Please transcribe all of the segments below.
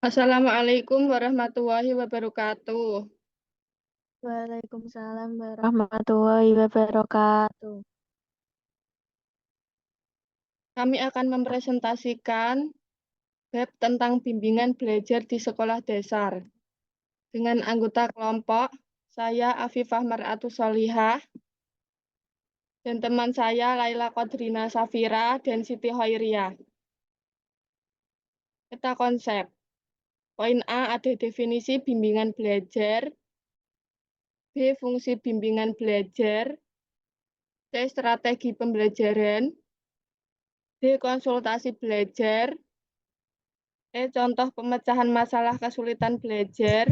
Assalamualaikum warahmatullahi wabarakatuh. Waalaikumsalam warahmatullahi wabarakatuh. Kami akan mempresentasikan bab tentang bimbingan belajar di sekolah dasar. Dengan anggota kelompok, saya Afifah Mar'atus Solihah, dan teman saya Laila Qadrina Safira dan Siti Hoiriah. Peta konsep. Poin A ada definisi bimbingan belajar, B fungsi bimbingan belajar, C strategi pembelajaran, D konsultasi belajar, contoh pemecahan masalah kesulitan belajar,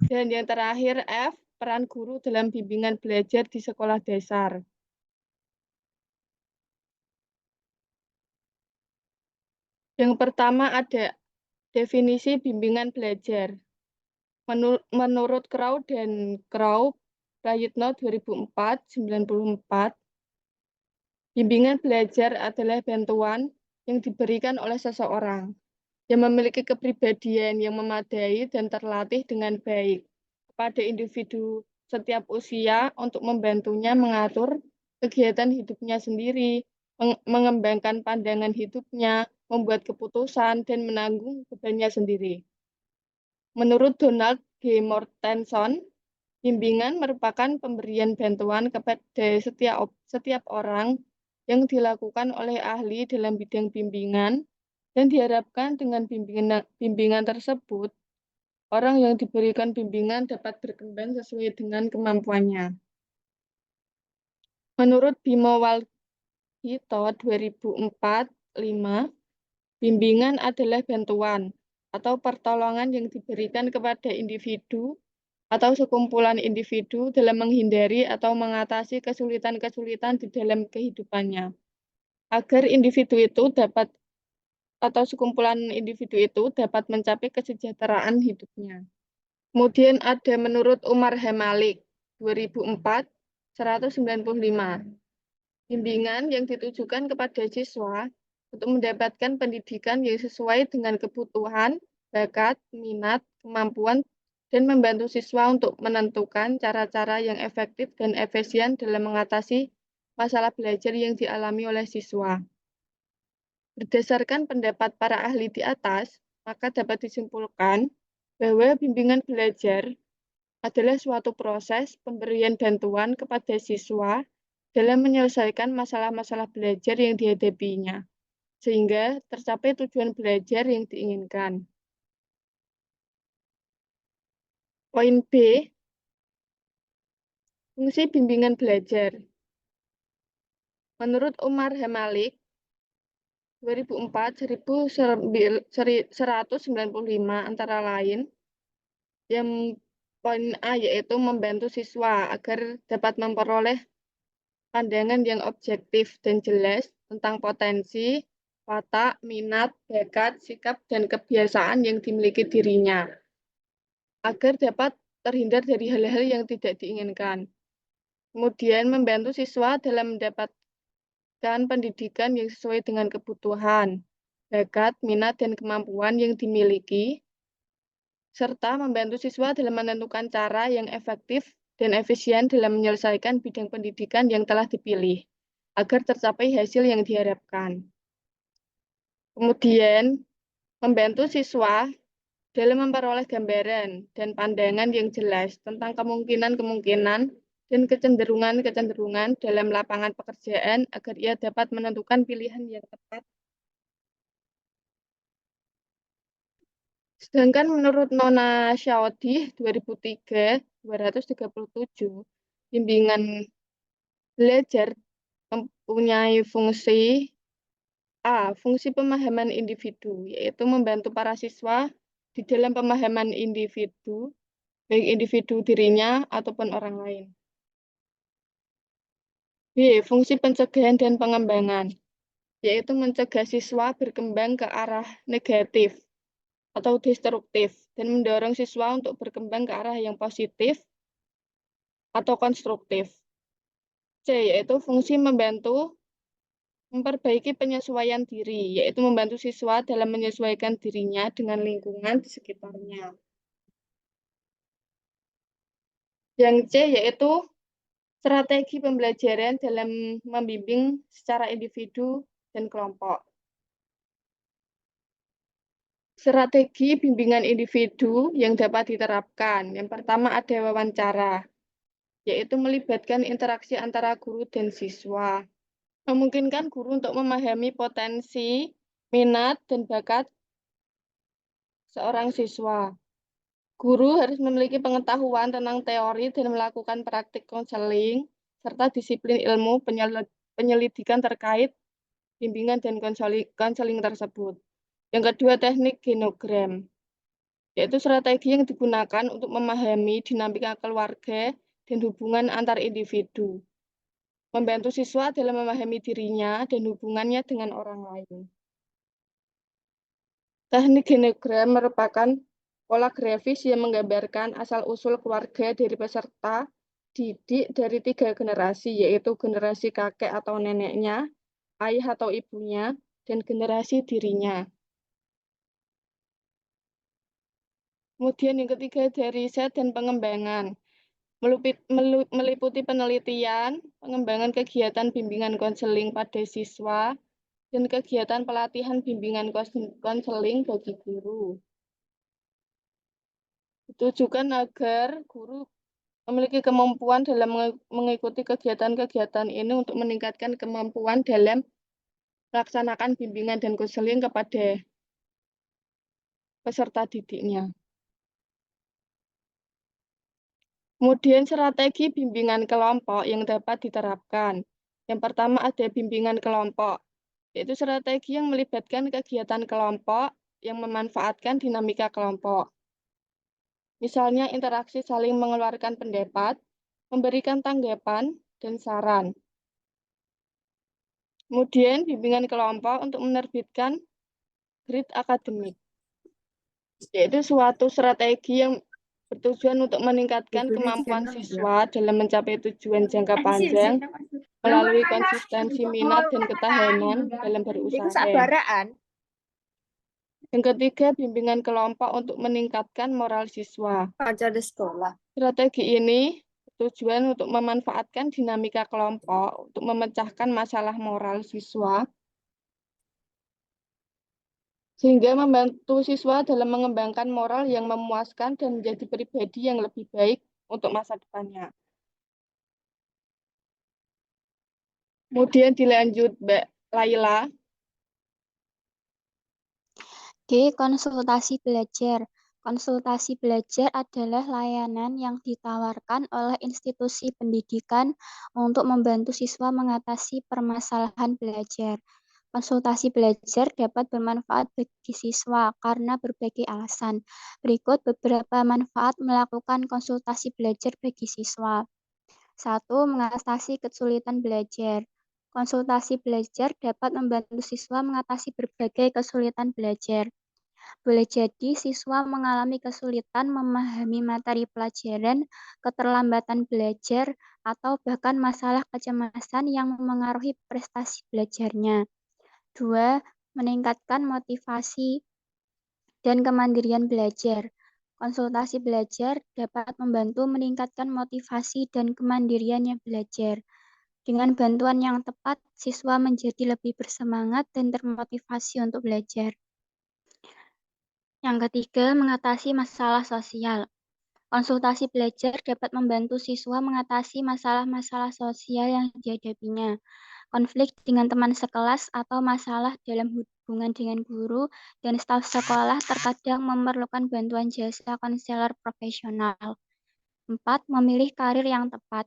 dan yang terakhir F, peran guru dalam bimbingan belajar di sekolah dasar. Yang pertama ada definisi bimbingan belajar. Menurut Crow dan Crow, Prayitno 2004-94, bimbingan belajar adalah bantuan yang diberikan oleh seseorang yang memiliki kepribadian yang memadai dan terlatih dengan baik kepada individu setiap usia untuk membantunya mengatur kegiatan hidupnya sendiri, mengembangkan pandangan hidupnya, membuat keputusan, dan menanggung bebannya sendiri. Menurut Donald G. Mortenson, bimbingan merupakan pemberian bantuan kepada setiap orang yang dilakukan oleh ahli dalam bidang bimbingan, dan diharapkan dengan bimbingan tersebut, orang yang diberikan bimbingan dapat berkembang sesuai dengan kemampuannya. Menurut Bimo Walhito 2004-5, bimbingan adalah bantuan atau pertolongan yang diberikan kepada individu atau sekumpulan individu dalam menghindari atau mengatasi kesulitan-kesulitan di dalam kehidupannya, agar individu itu dapat atau sekumpulan individu itu dapat mencapai kesejahteraan hidupnya. Kemudian ada menurut Umar H. Malik 2004 195, bimbingan yang ditujukan kepada siswa untuk mendapatkan pendidikan yang sesuai dengan kebutuhan, bakat, minat, kemampuan, dan membantu siswa untuk menentukan cara-cara yang efektif dan efisien dalam mengatasi masalah belajar yang dialami oleh siswa. Berdasarkan pendapat para ahli di atas, maka dapat disimpulkan bahwa bimbingan belajar adalah suatu proses pemberian bantuan kepada siswa dalam menyelesaikan masalah-masalah belajar yang dihadapinya, sehingga tercapai tujuan belajar yang diinginkan. Poin B, fungsi bimbingan belajar. Menurut Umar H. Malik, 2004-1195 antara lain, yang poin A yaitu membantu siswa agar dapat memperoleh pandangan yang objektif dan jelas tentang potensi, watak, minat, bakat, sikap, dan kebiasaan yang dimiliki dirinya, agar dapat terhindar dari hal-hal yang tidak diinginkan. Kemudian membantu siswa dalam mendapatkan pendidikan yang sesuai dengan kebutuhan, bakat, minat, dan kemampuan yang dimiliki, serta membantu siswa dalam menentukan cara yang efektif dan efisien dalam menyelesaikan bidang pendidikan yang telah dipilih, agar tercapai hasil yang diharapkan. Kemudian, membantu siswa dalam memperoleh gambaran dan pandangan yang jelas tentang kemungkinan-kemungkinan dan kecenderungan-kecenderungan dalam lapangan pekerjaan agar ia dapat menentukan pilihan yang tepat. Sedangkan menurut Nona Syaodi 2003-237, bimbingan belajar mempunyai fungsi A. Fungsi pemahaman individu, yaitu membantu para siswa di dalam pemahaman individu, baik individu dirinya ataupun orang lain. B. Fungsi pencegahan dan pengembangan, yaitu mencegah siswa berkembang ke arah negatif atau destruktif dan mendorong siswa untuk berkembang ke arah yang positif atau konstruktif. C. Yaitu fungsi membantu Memperbaiki penyesuaian diri, yaitu membantu siswa dalam menyesuaikan dirinya dengan lingkungan di sekitarnya. Yang C yaitu strategi pembelajaran dalam membimbing secara individu dan kelompok. Strategi bimbingan individu yang dapat diterapkan. Yang pertama ada wawancara, yaitu melibatkan interaksi antara guru dan siswa. Memungkinkan guru untuk memahami potensi, minat, dan bakat seorang siswa. Guru harus memiliki pengetahuan tentang teori dan melakukan praktik konseling, serta disiplin ilmu penyelidikan terkait bimbingan dan konseling tersebut. Yang kedua, teknik genogram, yaitu strategi yang digunakan untuk memahami dinamika keluarga dan hubungan antar individu. Membantu siswa dalam memahami dirinya dan hubungannya dengan orang lain. Teknik genogram merupakan pola grafis yang menggambarkan asal-usul keluarga dari peserta didik dari 3 generasi, yaitu generasi kakek atau neneknya, ayah atau ibunya, dan generasi dirinya. Kemudian yang ketiga dari riset dan pengembangan, meliputi penelitian, pengembangan kegiatan bimbingan konseling pada siswa, dan kegiatan pelatihan bimbingan konseling bagi guru. Ditujukan agar guru memiliki kemampuan dalam mengikuti kegiatan-kegiatan ini untuk meningkatkan kemampuan dalam melaksanakan bimbingan dan konseling kepada peserta didiknya. Kemudian strategi bimbingan kelompok yang dapat diterapkan. Yang pertama ada bimbingan kelompok, yaitu strategi yang melibatkan kegiatan kelompok yang memanfaatkan dinamika kelompok. Misalnya interaksi saling mengeluarkan pendapat, memberikan tanggapan, dan saran. Kemudian bimbingan kelompok untuk menerbitkan grid akademik, yaitu suatu strategi yang bertujuan untuk meningkatkan kemampuan siswa dalam mencapai tujuan jangka panjang melalui konsistensi minat dan ketahanan dalam berusaha. Yang ketiga, bimbingan kelompok untuk meningkatkan moral siswa. Strategi ini bertujuan untuk memanfaatkan dinamika kelompok untuk memecahkan masalah moral siswa, sehingga membantu siswa dalam mengembangkan moral yang memuaskan dan menjadi pribadi yang lebih baik untuk masa depannya. Kemudian dilanjut Mbak Laila. D. Konsultasi belajar. Konsultasi belajar adalah layanan yang ditawarkan oleh institusi pendidikan untuk membantu siswa mengatasi permasalahan belajar. Konsultasi belajar dapat bermanfaat bagi siswa karena berbagai alasan. Berikut beberapa manfaat melakukan konsultasi belajar bagi siswa. 1. Mengatasi kesulitan belajar. Konsultasi belajar dapat membantu siswa mengatasi berbagai kesulitan belajar. Boleh jadi siswa mengalami kesulitan memahami materi pelajaran, keterlambatan belajar, atau bahkan masalah kecemasan yang memengaruhi prestasi belajarnya. 2. Meningkatkan motivasi dan kemandirian belajar. Konsultasi belajar dapat membantu meningkatkan motivasi dan kemandiriannya belajar. Dengan bantuan yang tepat, siswa menjadi lebih bersemangat dan termotivasi untuk belajar. Yang ketiga, mengatasi masalah sosial. Konsultasi belajar dapat membantu siswa mengatasi masalah-masalah sosial yang dihadapinya. Konflik dengan teman sekelas atau masalah dalam hubungan dengan guru dan staf sekolah terkadang memerlukan bantuan jasa konselor profesional. 4. Memilih karir yang tepat.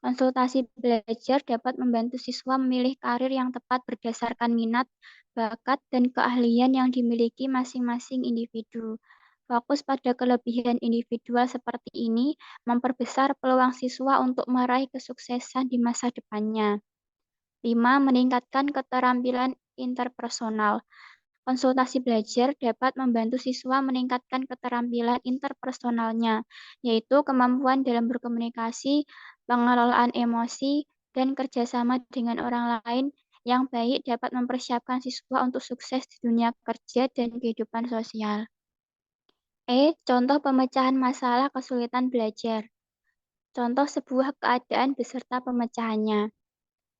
Konsultasi belajar dapat membantu siswa memilih karir yang tepat berdasarkan minat, bakat, dan keahlian yang dimiliki masing-masing individu. Fokus pada kelebihan individual seperti ini memperbesar peluang siswa untuk meraih kesuksesan di masa depannya. 5. Meningkatkan keterampilan interpersonal. Konsultasi belajar dapat membantu siswa meningkatkan keterampilan interpersonalnya, yaitu kemampuan dalam berkomunikasi, pengelolaan emosi, dan kerjasama dengan orang lain yang baik dapat mempersiapkan siswa untuk sukses di dunia kerja dan kehidupan sosial. Contoh pemecahan masalah kesulitan belajar. Contoh sebuah keadaan beserta pemecahannya.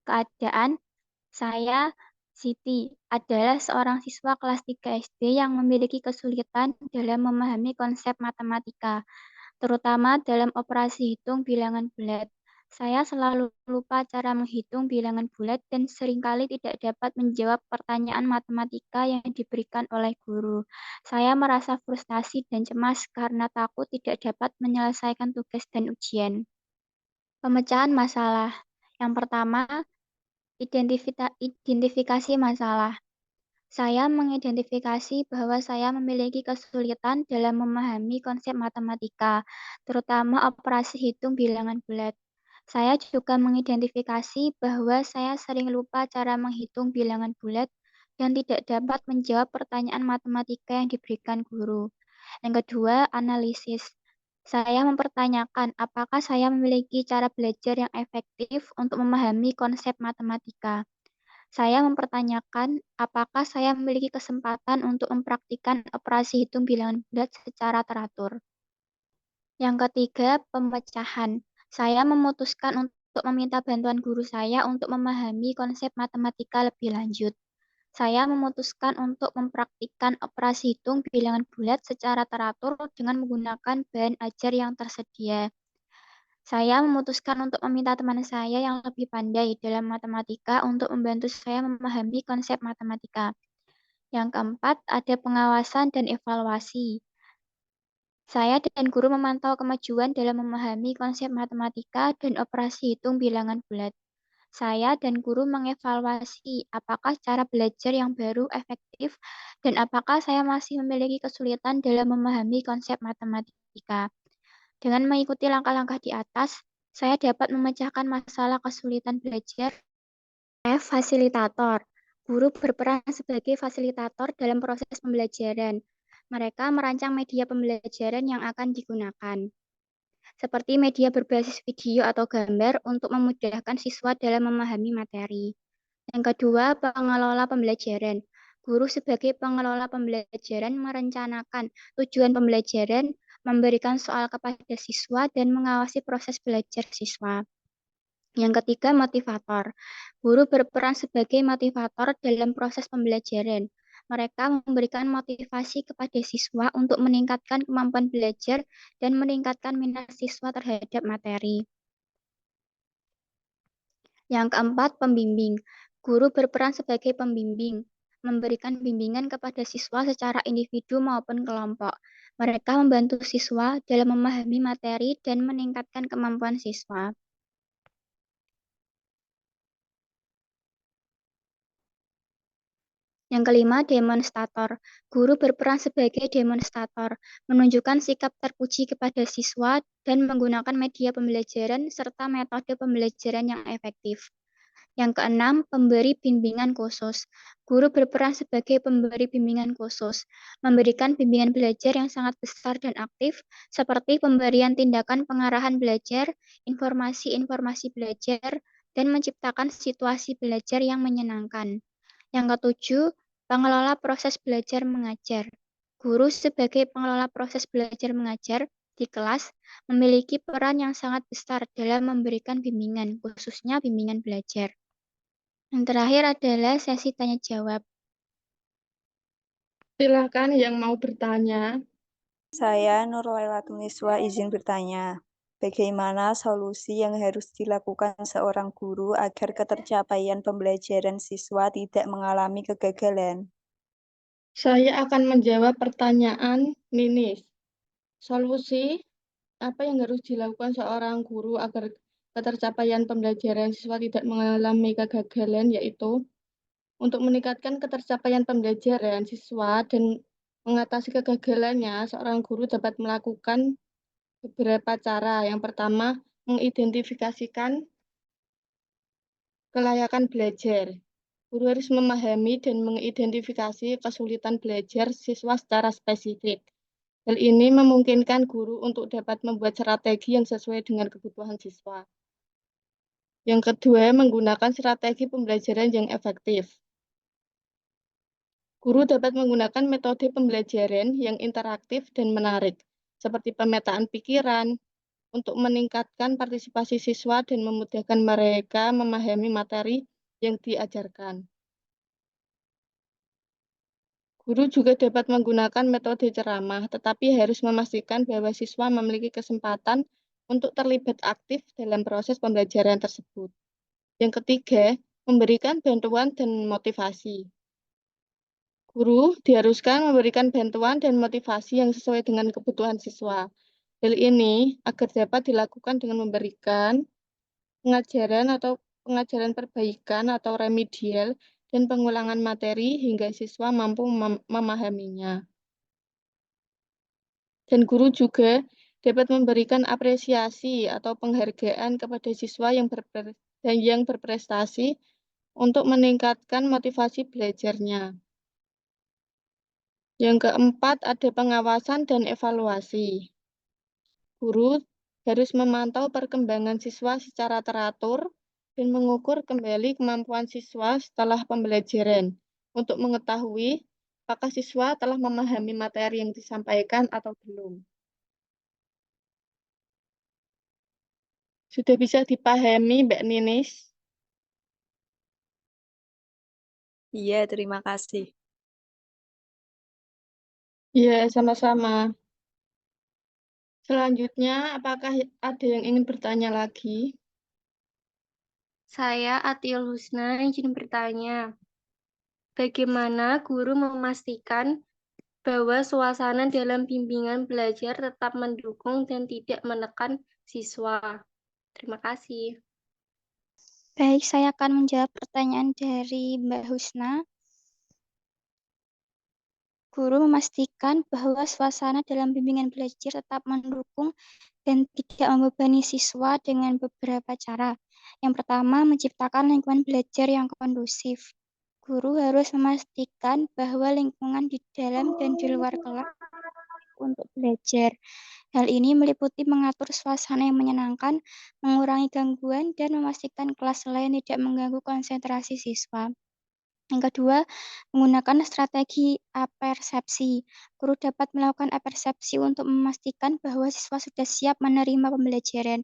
Keadaan, saya, Siti, adalah seorang siswa kelas 3 SD yang memiliki kesulitan dalam memahami konsep matematika, terutama dalam operasi hitung bilangan bulat. Saya selalu lupa cara menghitung bilangan bulat dan seringkali tidak dapat menjawab pertanyaan matematika yang diberikan oleh guru. Saya merasa frustasi dan cemas karena takut tidak dapat menyelesaikan tugas dan ujian. Pemecahan masalah. Yang pertama, identifikasi masalah. Saya mengidentifikasi bahwa saya memiliki kesulitan dalam memahami konsep matematika, terutama operasi hitung bilangan bulat. Saya juga mengidentifikasi bahwa saya sering lupa cara menghitung bilangan bulat dan tidak dapat menjawab pertanyaan matematika yang diberikan guru. Yang kedua, analisis. Saya mempertanyakan apakah saya memiliki cara belajar yang efektif untuk memahami konsep matematika. Saya mempertanyakan apakah saya memiliki kesempatan untuk mempraktikkan operasi hitung bilangan bulat secara teratur. Yang ketiga, pemecahan. Saya memutuskan untuk meminta bantuan guru saya untuk memahami konsep matematika lebih lanjut. Saya memutuskan untuk mempraktikkan operasi hitung bilangan bulat secara teratur dengan menggunakan bahan ajar yang tersedia. Saya memutuskan untuk meminta teman saya yang lebih pandai dalam matematika untuk membantu saya memahami konsep matematika. Yang keempat, ada pengawasan dan evaluasi. Saya dan guru memantau kemajuan dalam memahami konsep matematika dan operasi hitung bilangan bulat. Saya dan guru mengevaluasi apakah cara belajar yang baru efektif dan apakah saya masih memiliki kesulitan dalam memahami konsep matematika. Dengan mengikuti langkah-langkah di atas, saya dapat memecahkan masalah kesulitan belajar. Fasilitator. Guru berperan sebagai fasilitator dalam proses pembelajaran. Mereka merancang media pembelajaran yang akan digunakan, seperti media berbasis video atau gambar untuk memudahkan siswa dalam memahami materi. Yang kedua, pengelola pembelajaran. Guru sebagai pengelola pembelajaran merencanakan tujuan pembelajaran, memberikan soal kepada siswa, dan mengawasi proses belajar siswa. Yang ketiga, motivator. Guru berperan sebagai motivator dalam proses pembelajaran. Mereka memberikan motivasi kepada siswa untuk meningkatkan kemampuan belajar dan meningkatkan minat siswa terhadap materi. Yang keempat, pembimbing. Guru berperan sebagai pembimbing, memberikan bimbingan kepada siswa secara individu maupun kelompok. Mereka membantu siswa dalam memahami materi dan meningkatkan kemampuan siswa. Yang kelima, demonstrator. Guru berperan sebagai demonstrator, menunjukkan sikap terpuji kepada siswa dan menggunakan media pembelajaran serta metode pembelajaran yang efektif. Yang keenam, pemberi bimbingan khusus. Guru berperan sebagai pemberi bimbingan khusus, memberikan bimbingan belajar yang sangat besar dan aktif, seperti pemberian tindakan pengarahan belajar, informasi-informasi belajar, dan menciptakan situasi belajar yang menyenangkan. Yang ketujuh, pengelola proses belajar mengajar. Guru sebagai pengelola proses belajar mengajar di kelas memiliki peran yang sangat besar dalam memberikan bimbingan, khususnya bimbingan belajar. Yang terakhir adalah sesi tanya jawab. Silakan yang mau bertanya. Saya Nurlaila Tuniswa izin bertanya. Bagaimana solusi yang harus dilakukan seorang guru agar ketercapaian pembelajaran siswa tidak mengalami kegagalan? Saya akan menjawab pertanyaan Ninis. Solusi apa yang harus dilakukan seorang guru agar ketercapaian pembelajaran siswa tidak mengalami kegagalan, yaitu untuk meningkatkan ketercapaian pembelajaran siswa dan mengatasi kegagalannya, seorang guru dapat melakukan beberapa cara. Yang pertama, mengidentifikasikan kelayakan belajar. Guru harus memahami dan mengidentifikasi kesulitan belajar siswa secara spesifik. Hal ini memungkinkan guru untuk dapat membuat strategi yang sesuai dengan kebutuhan siswa. Yang kedua, menggunakan strategi pembelajaran yang efektif. Guru dapat menggunakan metode pembelajaran yang interaktif dan menarik, seperti pemetaan pikiran, untuk meningkatkan partisipasi siswa dan memudahkan mereka memahami materi yang diajarkan. Guru juga dapat menggunakan metode ceramah, tetapi harus memastikan bahwa siswa memiliki kesempatan untuk terlibat aktif dalam proses pembelajaran tersebut. Yang ketiga, memberikan bantuan dan motivasi. Guru diharuskan memberikan bantuan dan motivasi yang sesuai dengan kebutuhan siswa. Hal ini agar dapat dilakukan dengan memberikan pengajaran perbaikan atau remedial dan pengulangan materi hingga siswa mampu memahaminya. Dan guru juga dapat memberikan apresiasi atau penghargaan kepada siswa yang berprestasi untuk meningkatkan motivasi belajarnya. Yang keempat, ada pengawasan dan evaluasi. Guru harus memantau perkembangan siswa secara teratur dan mengukur kembali kemampuan siswa setelah pembelajaran untuk mengetahui apakah siswa telah memahami materi yang disampaikan atau belum. Sudah bisa dipahami, Mbak Ninis? Iya, terima kasih. Iya, sama-sama. Selanjutnya, apakah ada yang ingin bertanya lagi? Saya Atiul Husna izin bertanya, bagaimana guru memastikan bahwa suasana dalam bimbingan belajar tetap mendukung dan tidak menekan siswa? Terima kasih. Baik, saya akan menjawab pertanyaan dari Mbak Husna. Guru memastikan bahwa suasana dalam bimbingan belajar tetap mendukung dan tidak membebani siswa dengan beberapa cara. Yang pertama, menciptakan lingkungan belajar yang kondusif. Guru harus memastikan bahwa lingkungan di dalam dan di luar kelas untuk belajar. Hal ini meliputi mengatur suasana yang menyenangkan, mengurangi gangguan, dan memastikan kelas lain tidak mengganggu konsentrasi siswa. Yang kedua, menggunakan strategi apersepsi. Guru dapat melakukan apersepsi untuk memastikan bahwa siswa sudah siap menerima pembelajaran.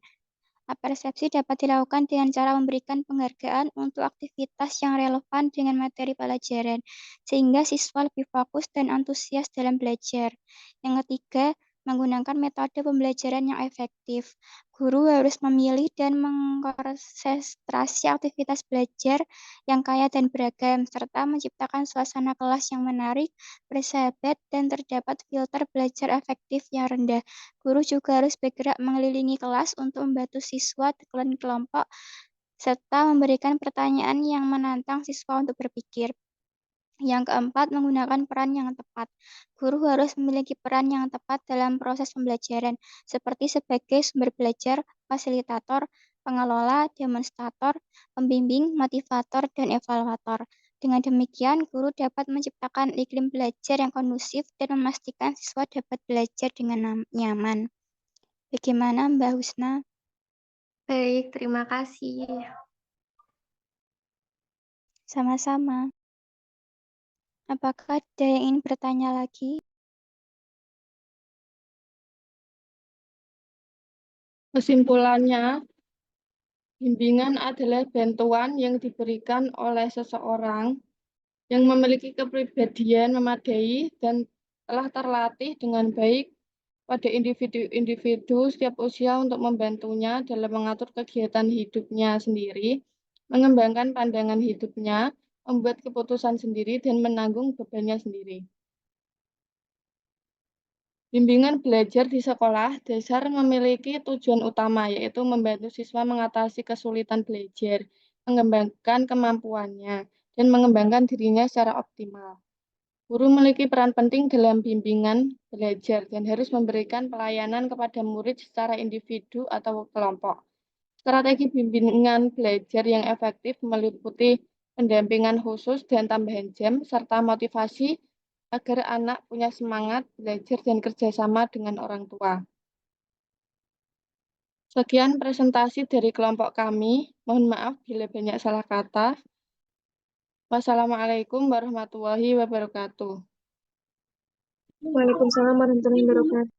Apersepsi dapat dilakukan dengan cara memberikan penghargaan untuk aktivitas yang relevan dengan materi pelajaran, sehingga siswa lebih fokus dan antusias dalam belajar. Yang ketiga, menggunakan metode pembelajaran yang efektif. Guru harus memilih dan mengkonsentrasi aktivitas belajar yang kaya dan beragam, serta menciptakan suasana kelas yang menarik, bersahabat, dan terdapat filter belajar efektif yang rendah. Guru juga harus bergerak mengelilingi kelas untuk membantu siswa dan kelompok, serta memberikan pertanyaan yang menantang siswa untuk berpikir. Yang keempat, menggunakan peran yang tepat. Guru harus memiliki peran yang tepat dalam proses pembelajaran, seperti sebagai sumber belajar, fasilitator, pengelola, demonstrator, pembimbing, motivator, dan evaluator. Dengan demikian, guru dapat menciptakan iklim belajar yang kondusif dan memastikan siswa dapat belajar dengan nyaman. Bagaimana, Mbak Husna? Baik, terima kasih. Sama-sama. Apakah ada yang ingin bertanya lagi? Kesimpulannya, bimbingan adalah bantuan yang diberikan oleh seseorang yang memiliki kepribadian memadai dan telah terlatih dengan baik pada individu-individu setiap usia untuk membantunya dalam mengatur kegiatan hidupnya sendiri, mengembangkan pandangan hidupnya, membuat keputusan sendiri, dan menanggung bebannya sendiri. Bimbingan belajar di sekolah dasar memiliki tujuan utama, yaitu membantu siswa mengatasi kesulitan belajar, mengembangkan kemampuannya, dan mengembangkan dirinya secara optimal. Guru memiliki peran penting dalam bimbingan belajar dan harus memberikan pelayanan kepada murid secara individu atau kelompok. Strategi bimbingan belajar yang efektif meliputi pendampingan khusus dan tambahan jam, serta motivasi agar anak punya semangat belajar dan kerjasama dengan orang tua. Sekian presentasi dari kelompok kami. Mohon maaf bila banyak salah kata. Wassalamualaikum warahmatullahi wabarakatuh. Waalaikumsalam warahmatullahi wabarakatuh.